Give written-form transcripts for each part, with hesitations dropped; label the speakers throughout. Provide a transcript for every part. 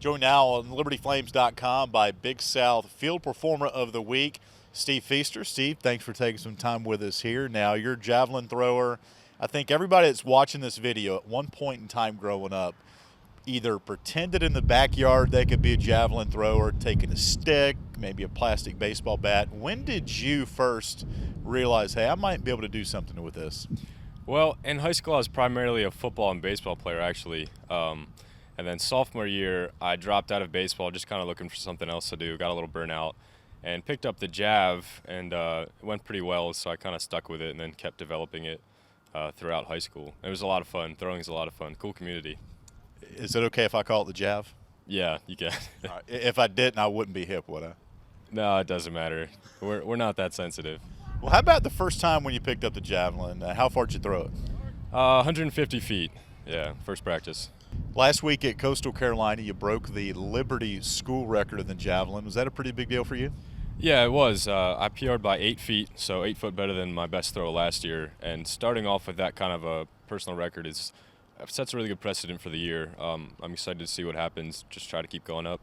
Speaker 1: Joined now on LibertyFlames.com by Big South Field Performer of the Week, Steve Feister. Steve, thanks for taking some time with us here. Now, you're a javelin thrower. I think everybody that's watching this video at one point in time growing up either pretended in the backyard they could be a javelin thrower, taking a stick, maybe a plastic baseball bat. When did you first realize, hey, I might be able to do something with this?
Speaker 2: Well, in high school, I was primarily a football and baseball player, actually. And then sophomore year, I dropped out of baseball, just kind of looking for something else to do, got a little burnout, and picked up the jav, and it went pretty well, so I kind of stuck with it and then kept developing it throughout high school. It was a lot of fun. Throwing is a lot of fun. Cool community.
Speaker 1: Is it okay if I call it the jav?
Speaker 2: Yeah, you can.
Speaker 1: If I didn't, I wouldn't be hip, would I?
Speaker 2: No, it doesn't matter. We're not that sensitive.
Speaker 1: Well, how about the first time when you picked up the javelin? How far did you throw it?
Speaker 2: 150 feet, yeah, first practice.
Speaker 1: Last week at Coastal Carolina, you broke the Liberty school record in the javelin. Was that a pretty big deal for you?
Speaker 2: Yeah, it was. I PR'd by 8 feet, so 8 foot better than my best throw last year. And starting off with that kind of a personal record sets a really good precedent for the year. I'm excited to see what happens. Just try to keep going up.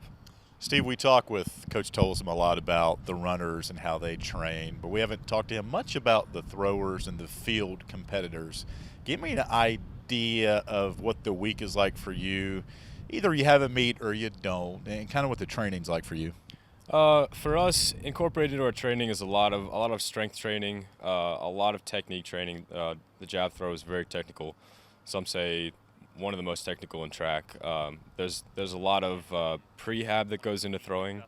Speaker 1: Steve, we talk with Coach Tolson a lot about the runners and how they train, but we haven't talked to him much about the throwers and the field competitors. Give me an idea of what the week is like for you. Either you have a meet or you don't, and kind of what the training's like for you.
Speaker 2: For us, incorporated into our training is a lot of strength training, a lot of technique training. The jab throw is very technical. Some say one of the most technical in track. There's a lot of prehab that goes into throwing.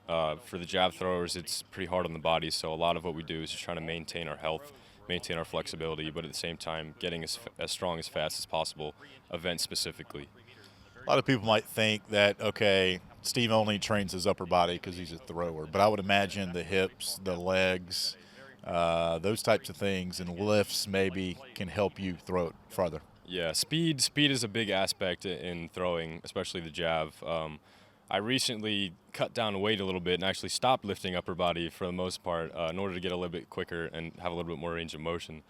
Speaker 2: For the jab throwers, it's pretty hard on the body, so a lot of what we do is just trying to maintain our health, maintain our flexibility, but at the same time getting as strong as fast as possible, event specifically.
Speaker 1: A lot of people might think that, okay, Steve only trains his upper body because he's a thrower, but I would imagine the hips, the legs, those types of things, and lifts maybe can help you throw it farther.
Speaker 2: Yeah, speed is a big aspect in throwing, especially the jav. I recently cut down weight a little bit and actually stopped lifting upper body for the most part in order to get a little bit quicker and have a little bit more range of motion.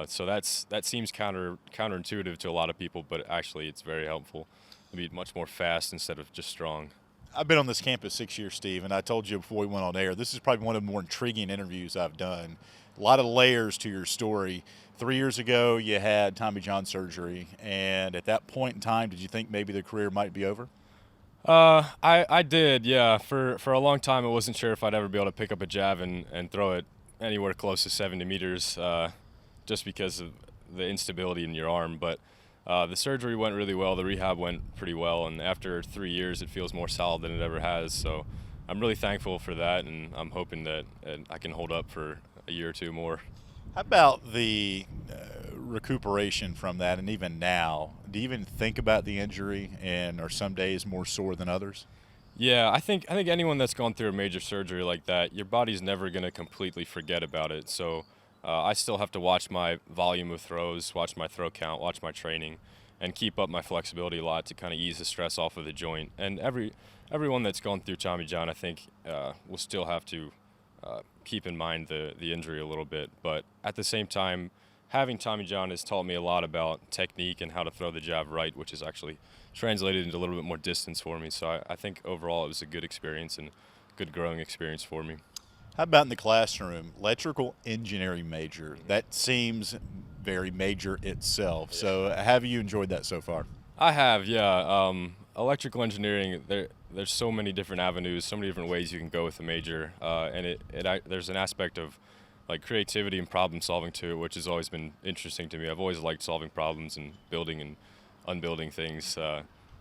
Speaker 2: So that seems counterintuitive to a lot of people, but actually it's very helpful to be much more fast instead of just strong.
Speaker 1: I've been on this campus 6 years, Steve, and I told you before we went on air, this is probably one of the more intriguing interviews I've done. A lot of layers to your story. 3 years ago, you had Tommy John surgery, and at that point in time, did you think maybe the career might be over?
Speaker 2: I did, yeah. For a long time, I wasn't sure if I'd ever be able to pick up a jav and throw it anywhere close to 70 meters just because of the instability in your arm. But the surgery went really well. The rehab went pretty well. And after 3 years, it feels more solid than it ever has. So I'm really thankful for that, and I'm hoping that I can hold up for a year or two more.
Speaker 1: How about the recuperation from that, and even now? Do you even think about the injury, and are some days more sore than others?
Speaker 2: Yeah, I think anyone that's gone through a major surgery like that, your body's never going to completely forget about it. So I still have to watch my volume of throws, watch my throw count, watch my training, and keep up my flexibility a lot to kind of ease the stress off of the joint. And everyone that's gone through Tommy John, I think, will still have to keep in mind the injury a little bit. But at the same time, having Tommy John has taught me a lot about technique and how to throw the jab right, which is actually translated into a little bit more distance for me. So I think overall it was a good experience and good growing experience for me.
Speaker 1: How about in the classroom? Electrical engineering major. That seems very major itself. Yeah. So have you enjoyed that so far?
Speaker 2: I have, yeah. Electrical engineering, there's so many different avenues, so many different ways you can go with a major, and there's an aspect of like creativity and problem solving to it, which has always been interesting to me. I've always liked solving problems and building and unbuilding things.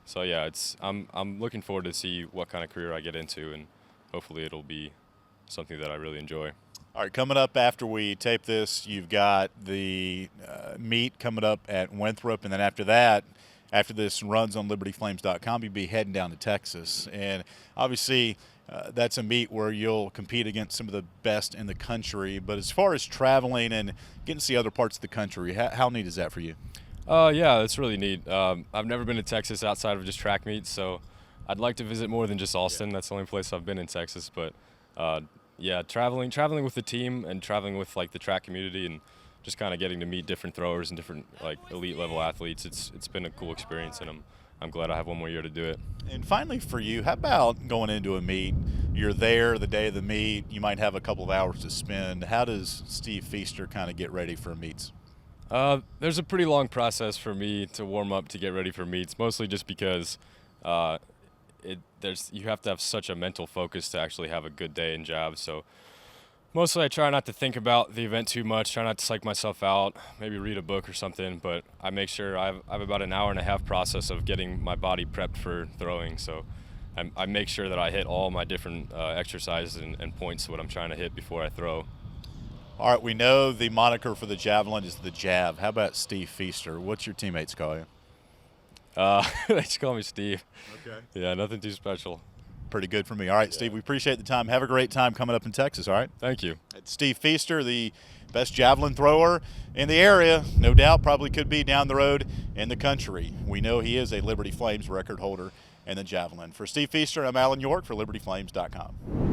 Speaker 2: So yeah, I'm looking forward to see what kind of career I get into, and hopefully it'll be something that I really enjoy.
Speaker 1: All right, coming up after we tape this, you've got the meet coming up at Winthrop, and then after that, after this runs on LibertyFlames.com, you'll be heading down to Texas. And obviously, that's a meet where you'll compete against some of the best in the country. But as far as traveling and getting to see other parts of the country, how neat is that for you?
Speaker 2: Yeah, that's really neat. I've never been to Texas outside of just track meets, so I'd like to visit more than just Austin. Yeah. That's the only place I've been in Texas. But yeah, traveling with the team and traveling with like the track community and just kind of getting to meet different throwers and different like elite level athletes. It's been a cool experience, and I'm glad I have one more year to do it.
Speaker 1: And finally for you, how about going into a meet? You're there the day of the meet, you might have a couple of hours to spend. How does Steve Feister kind of get ready for meets?
Speaker 2: There's a pretty long process for me to warm up to get ready for meets, mostly just because you have to have such a mental focus to actually have a good day in jab. So mostly I try not to think about the event too much, try not to psych myself out, maybe read a book or something, but I make sure I have about an hour and a half process of getting my body prepped for throwing. So I make sure that I hit all my different exercises and points what I'm trying to hit before I throw.
Speaker 1: All right, we know the moniker for the javelin is the jab. How about Steve Feister? What's your teammates call you?
Speaker 2: They just call me Steve.
Speaker 1: Okay.
Speaker 2: Yeah, nothing too special.
Speaker 1: Pretty good for me. All right, yeah. Steve, we appreciate the time. Have a great time coming up in Texas, all right?
Speaker 2: Thank you.
Speaker 1: It's Steve Feister, the best javelin thrower in the area, no doubt, probably could be down the road in the country. We know he is a Liberty Flames record holder in the javelin. For Steve Feister, I'm Alan York for LibertyFlames.com.